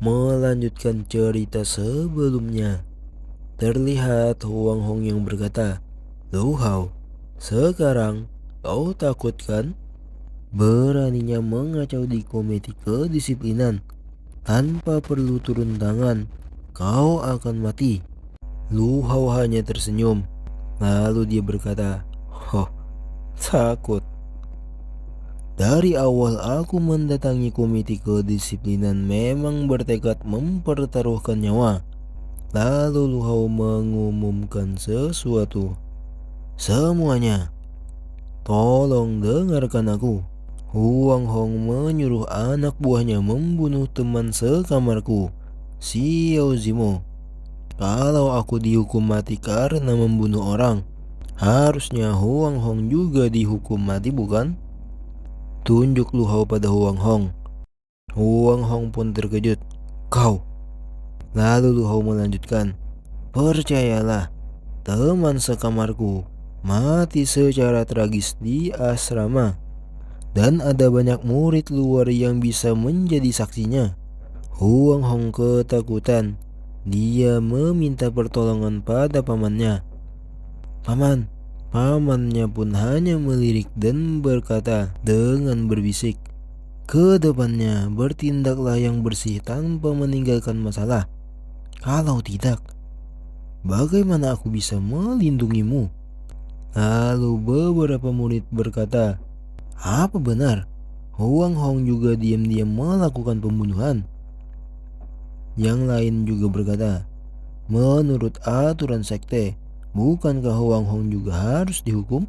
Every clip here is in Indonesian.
melanjutkan cerita sebelumnya. Terlihat Huang Hong yang berkata, "Lu Hao, sekarang kau takut kan? Beraninya mengacau di komite kedisiplinan tanpa perlu turun tangan. Kau akan mati." Lu Hao hanya tersenyum. Lalu dia berkata, "Hoh, takut. Dari awal aku mendatangi komite kedisiplinan memang bertekad mempertaruhkan nyawa." Lalu Lu Hao mengumumkan sesuatu. "Semuanya, tolong dengarkan aku." Huang Hong menyuruh anak buahnya membunuh teman sekamarku, Xiao Zimo. Kalau aku dihukum mati karena membunuh orang, harusnya Huang Hong juga dihukum mati, bukan? Tunjuk Lu Hao pada Huang Hong. Huang Hong pun terkejut. "Kau?" Lalu Lu Hao melanjutkan, "Percayalah, teman sekamarku mati secara tragis di asrama. Dan ada banyak murid luar yang bisa menjadi saksinya." Huang Hong ketakutan. Dia meminta pertolongan pada pamannya. "Paman." Pamannya pun hanya melirik dan berkata dengan berbisik, "Ke depannya bertindaklah yang bersih tanpa meninggalkan masalah. Kalau tidak, bagaimana aku bisa melindungimu?" Lalu beberapa murid berkata, "Apa benar Huang Hong juga diam-diam melakukan pembunuhan?" Yang lain juga berkata, "Menurut aturan sekte, bukankah Huang Hong juga harus dihukum?"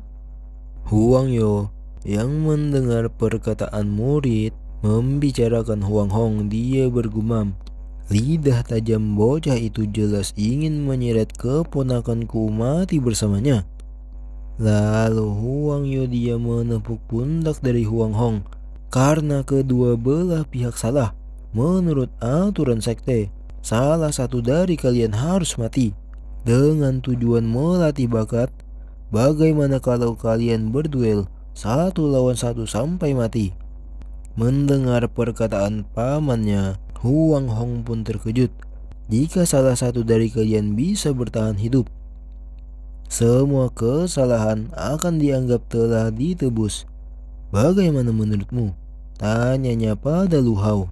Huang Yo yang mendengar perkataan murid membicarakan Huang Hong, dia bergumam, "Lidah tajam bocah itu jelas ingin menyeret keponakanku mati bersamanya." Lalu Huang Yo dia menepuk pundak dari Huang Hong. "Karena kedua belah pihak salah. Menurut aturan sekte, salah satu dari kalian harus mati. Dengan tujuan melatih bakat, bagaimana kalau kalian berduel satu lawan satu sampai mati?" Mendengar perkataan pamannya, Huang Hong pun terkejut. Jika salah satu dari kalian bisa bertahan hidup, semua kesalahan akan dianggap telah ditebus. Bagaimana menurutmu? Tanyanya pada Lu Hao.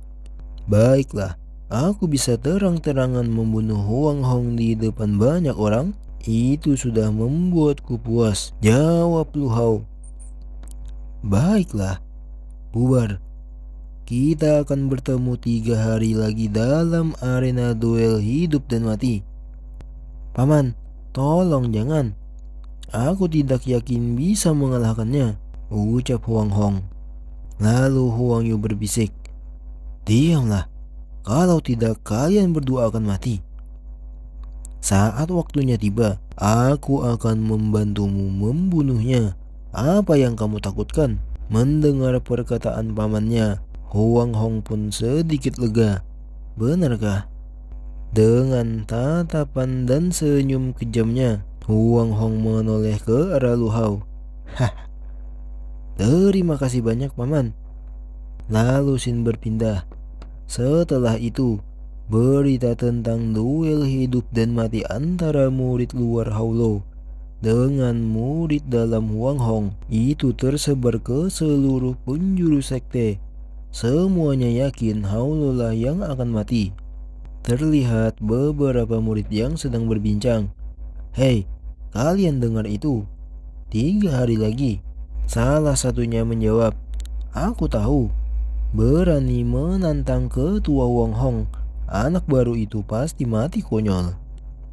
"Baiklah, aku bisa terang-terangan membunuh Huang Hong di depan banyak orang. Itu sudah membuatku puas," jawab Lu Hao. "Baiklah, bubar. Kita akan bertemu 3 hari lagi dalam arena duel hidup dan mati." "Paman, tolong jangan. Aku tidak yakin bisa mengalahkannya," ucap Huang Hong. Lalu Huang Yu berbisik, "Diamlah. Kalau tidak, kalian berdua akan mati. Saat waktunya tiba, aku akan membantumu membunuhnya. Apa yang kamu takutkan?" Mendengar perkataan pamannya, Huang Hong pun sedikit lega. Benarkah? Dengan tatapan dan senyum kejamnya, Huang Hong menoleh ke arah Lu Hao. "Hah, terima kasih banyak, paman." Lalu Sin berpindah. Setelah itu, berita tentang duel hidup dan mati antara murid luar Haulo dengan murid dalam Huang Hong itu tersebar ke seluruh penjuru sekte. Semuanya yakin Haulo lah yang akan mati. Terlihat beberapa murid yang sedang berbincang. "Hei, kalian dengar itu? 3 hari lagi." Salah satunya menjawab, "Aku tahu. Berani menantang ketua Wang Hong, anak baru itu pasti mati konyol."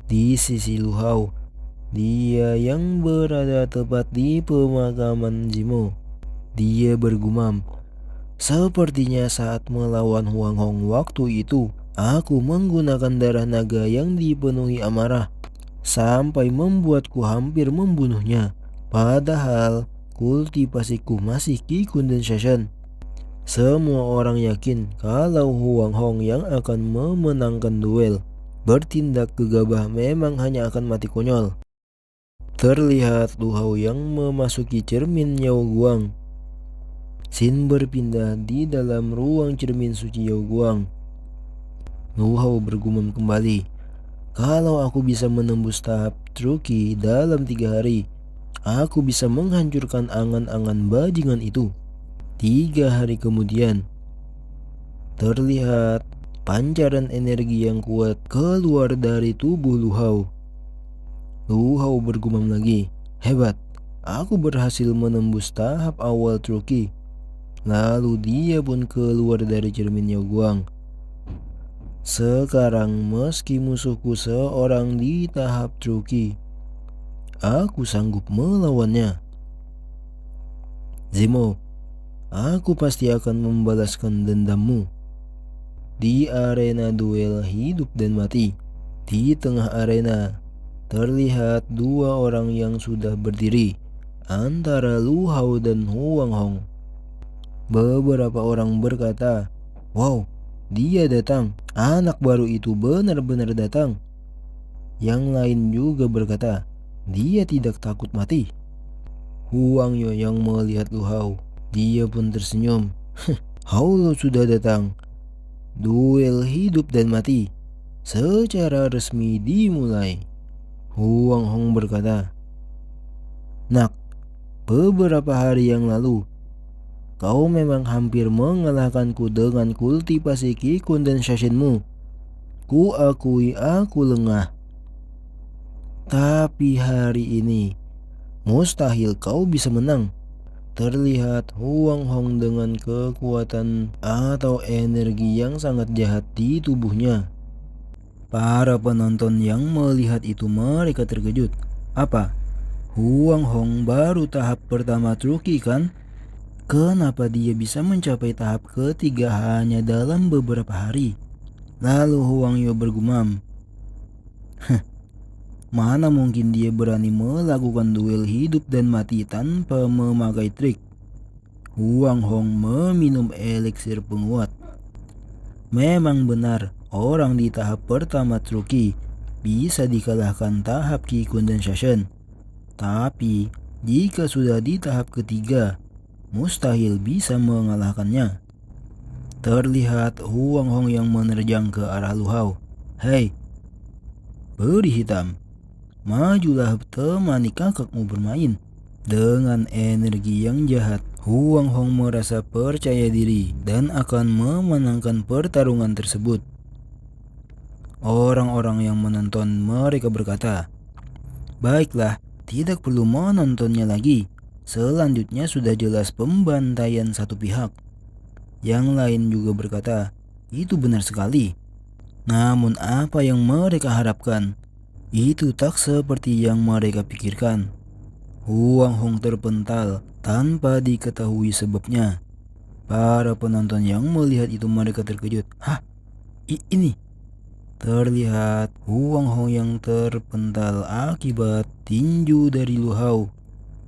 Di sisi Lu Hao, dia yang berada tepat di pemakaman Zimo, dia bergumam, "Sepertinya saat melawan Huang Hong waktu itu, aku menggunakan darah naga yang dipenuhi amarah sampai membuatku hampir membunuhnya. Padahal kultivasiku masih Qi Condensation." Semua orang yakin kalau Huang Hong yang akan memenangkan duel. Bertindak gegabah memang hanya akan mati konyol. Terlihat Lu Hao yang memasuki cermin Yao Guang. Sin berpindah di dalam ruang cermin suci Yao Guang. Lu Hao bergumam kembali. Kalau aku bisa menembus tahap Truki dalam 3 hari, aku bisa menghancurkan angan-angan bajingan itu. 3 hari kemudian, terlihat pancaran energi yang kuat keluar dari tubuh Lu Hao. Lu Hao bergumam lagi. Hebat, aku berhasil menembus tahap awal Truki. Lalu dia pun keluar dari cermin Yao Guang. Sekarang meski musuhku seorang di tahap Truki, aku sanggup melawannya. Zemo, aku pasti akan membalaskan dendammu. Di arena duel hidup dan mati, di tengah arena terlihat 2 orang yang sudah berdiri antara Lu Hao dan Huang Hong. Beberapa orang berkata, "Wow, dia datang. Anak baru itu benar-benar datang." Yang lain juga berkata, "Dia tidak takut mati." Huang Yo yang melihat Lu Hao, dia pun tersenyum. Hao Lo sudah datang. Duel hidup dan mati secara resmi dimulai. Huang Hong berkata, "Nak, beberapa hari yang lalu, kau memang hampir mengalahkanku dengan kultivasi Qi-Kun dan Shashenmu. Ku akui aku lengah. Tapi hari ini, mustahil kau bisa menang." Terlihat Huang Hong dengan kekuatan atau energi yang sangat jahat di tubuhnya. Para penonton yang melihat itu mereka terkejut. Apa? Huang Hong baru tahap pertama Truki kan? Kenapa dia bisa mencapai tahap ketiga hanya dalam beberapa hari? Lalu Huang Yo bergumam, mana mungkin dia berani melakukan duel hidup dan mati tanpa memakai trik? Huang Hong meminum eliksir penguat. Memang benar, orang di tahap pertama Truki bisa dikalahkan tahap Qi-Kun dan Shashen. Tapi jika sudah di tahap ketiga, mustahil bisa mengalahkannya. Terlihat Huang Hong yang menerjang ke arah Lu Hao. Hei, peri hitam, majulah temani kakakmu bermain. Dengan energi yang jahat, Huang Hong merasa percaya diri dan akan memenangkan pertarungan tersebut. Orang-orang yang menonton mereka berkata, "Baiklah, tidak perlu menontonnya lagi. Selanjutnya sudah jelas pembantaian satu pihak." Yang lain juga berkata, "Itu benar sekali." Namun apa yang mereka harapkan, itu tak seperti yang mereka pikirkan. Huang Hong terpental tanpa diketahui sebabnya. Para penonton yang melihat itu mereka terkejut. Hah? Ini? Terlihat Huang Hong yang terpental akibat tinju dari Lu Hao.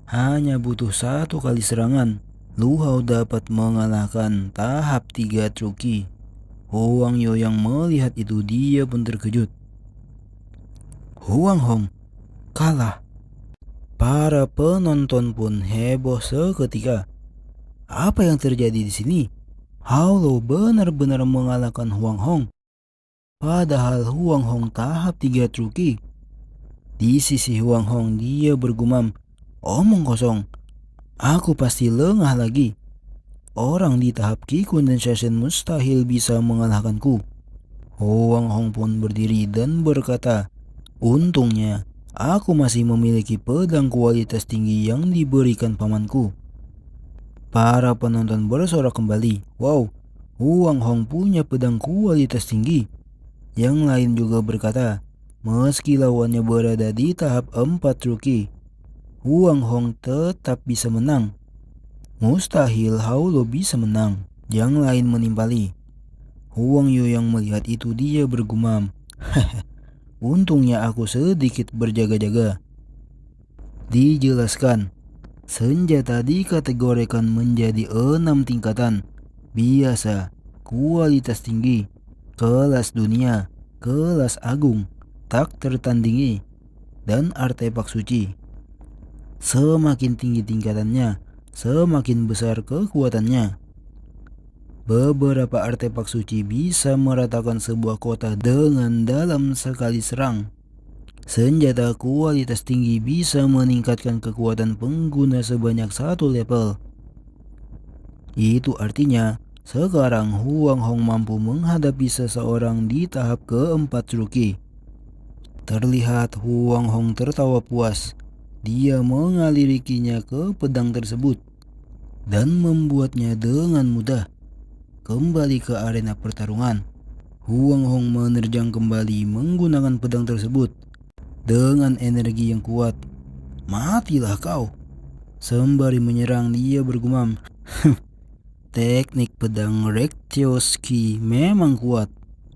Hanya butuh 1 kali serangan, Lu Hao dapat mengalahkan tahap 3 Truki. Huang Yo yang melihat itu dia pun terkejut. Huang Hong kalah. Para penonton pun heboh seketika. Apa yang terjadi di sini? Hao Lo benar-benar mengalahkan Huang Hong. Padahal Huang Hong tahap 3 Truki. Di sisi Huang Hong dia bergumam, "Omong kosong. Aku pasti lengah lagi. Orang di tahap Qi-Kun dan Shashen mustahil bisa mengalahkanku." Huang Hong pun berdiri dan berkata, "Untungnya, aku masih memiliki pedang kualitas tinggi yang diberikan pamanku." Para penonton bersorak kembali, "Wow, Huang Hong punya pedang kualitas tinggi." Yang lain juga berkata, meski lawannya berada di tahap 4 Truki, Huang Hong tetap bisa menang. Mustahil Hao Lo bisa menang. Yang lain menimpali. Huang Yo yang melihat itu dia bergumam, "Untungnya aku sedikit berjaga-jaga." Dijelaskan, senjata dikategorikan menjadi 6 tingkatan. Biasa, kualitas tinggi, kelas dunia, kelas agung, tak tertandingi, dan artefak suci. Semakin tinggi tingkatannya, semakin besar kekuatannya. Beberapa artefak suci bisa meratakan sebuah kota dengan dalam sekali serang. Senjata kualitas tinggi bisa meningkatkan kekuatan pengguna sebanyak 1 level. Itu artinya, sekarang Huang Hong mampu menghadapi seseorang di tahap keempat rookie. Terlihat Huang Hong tertawa puas. Dia mengalirikinya ke pedang tersebut dan membuatnya dengan mudah kembali ke arena pertarungan. Huang Hong menerjang kembali menggunakan pedang tersebut dengan energi yang kuat. "Matilah kau!" Sembari menyerang, dia bergumam, "Teknik pedang Rektioski memang kuat.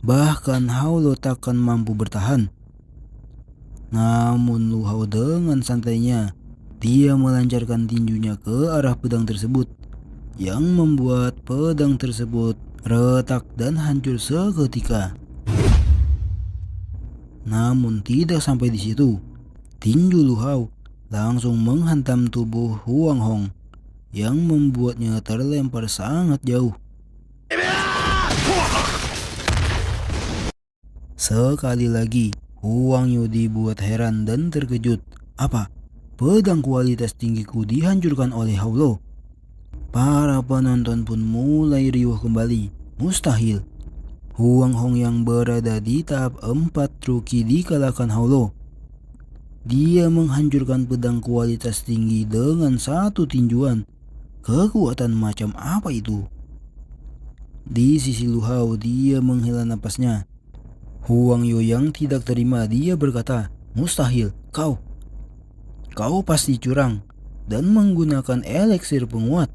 Bahkan Haulo takkan mampu bertahan." Namun Lu Hao dengan santainya, dia melancarkan tinjunya ke arah pedang tersebut, yang membuat pedang tersebut retak dan hancur seketika. Namun tidak sampai di situ. Tinju Lu Hao langsung menghantam tubuh Huang Hong yang membuatnya terlempar sangat jauh. Sekali lagi, Huang Yu dibuat heran dan terkejut. "Apa? Pedang kualitas tinggiku dihancurkan oleh Haulo?" Para penonton pun mulai riuh kembali. Mustahil. Huang Hong yang berada di tahap 4 rookie dikalahkan Haulo. Dia menghancurkan pedang kualitas tinggi dengan satu tinjuan. Kekuatan macam apa itu? Di sisi Lu Hao, dia menghela napasnya. Huang Yu yang tidak terima, dia berkata, "Mustahil, kau pasti curang dan menggunakan eliksir penguat.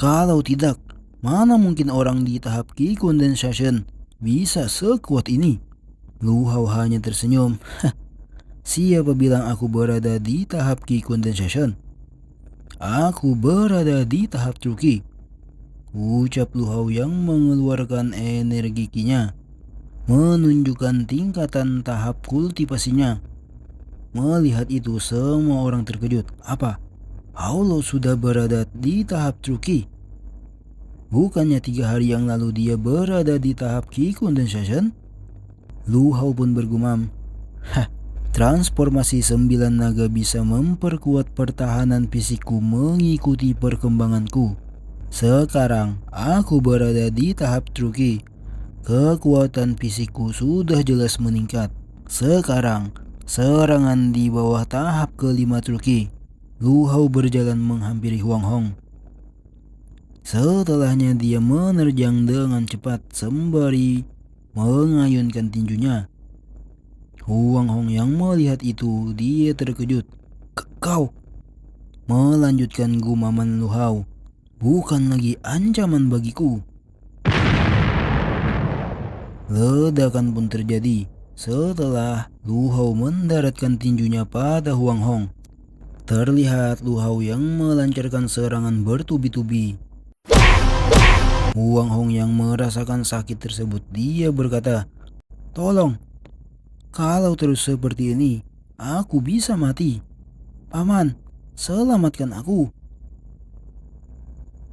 Kalau tidak, mana mungkin orang di tahap Ki Condensation bisa sekuat ini?" Lu Hao hanya tersenyum. "Siapa bilang aku berada di tahap Ki Condensation? Aku berada di tahap Truki," ucap Lu Hao yang mengeluarkan energi Ki-nya, menunjukkan tingkatan tahap kultivasinya. Melihat itu, semua orang terkejut. Apa? Haulo sudah berada di tahap Truki? Bukannya 3 hari yang lalu dia berada di tahap Ki Condensation? Lu Hao pun bergumam, transformasi 9 naga bisa memperkuat pertahanan fisikku mengikuti perkembanganku. Sekarang aku berada di tahap Truki. Kekuatan fisikku sudah jelas meningkat. Sekarang serangan di bawah tahap kelima Truki." Lu Hao berjalan menghampiri Huang Hong. Setelahnya dia menerjang dengan cepat sembari mengayunkan tinjunya. Huang Hong yang melihat itu, dia terkejut. Kau?" melanjutkan gumaman Lu Hao. "Bukan lagi ancaman bagiku." Ledakan pun terjadi setelah Lu Hao mendaratkan tinjunya pada Huang Hong. Terlihat Lu Hao yang melancarkan serangan bertubi-tubi. Huang Hong yang merasakan sakit tersebut, dia berkata, "Tolong, kalau terus seperti ini, aku bisa mati. Paman, selamatkan aku."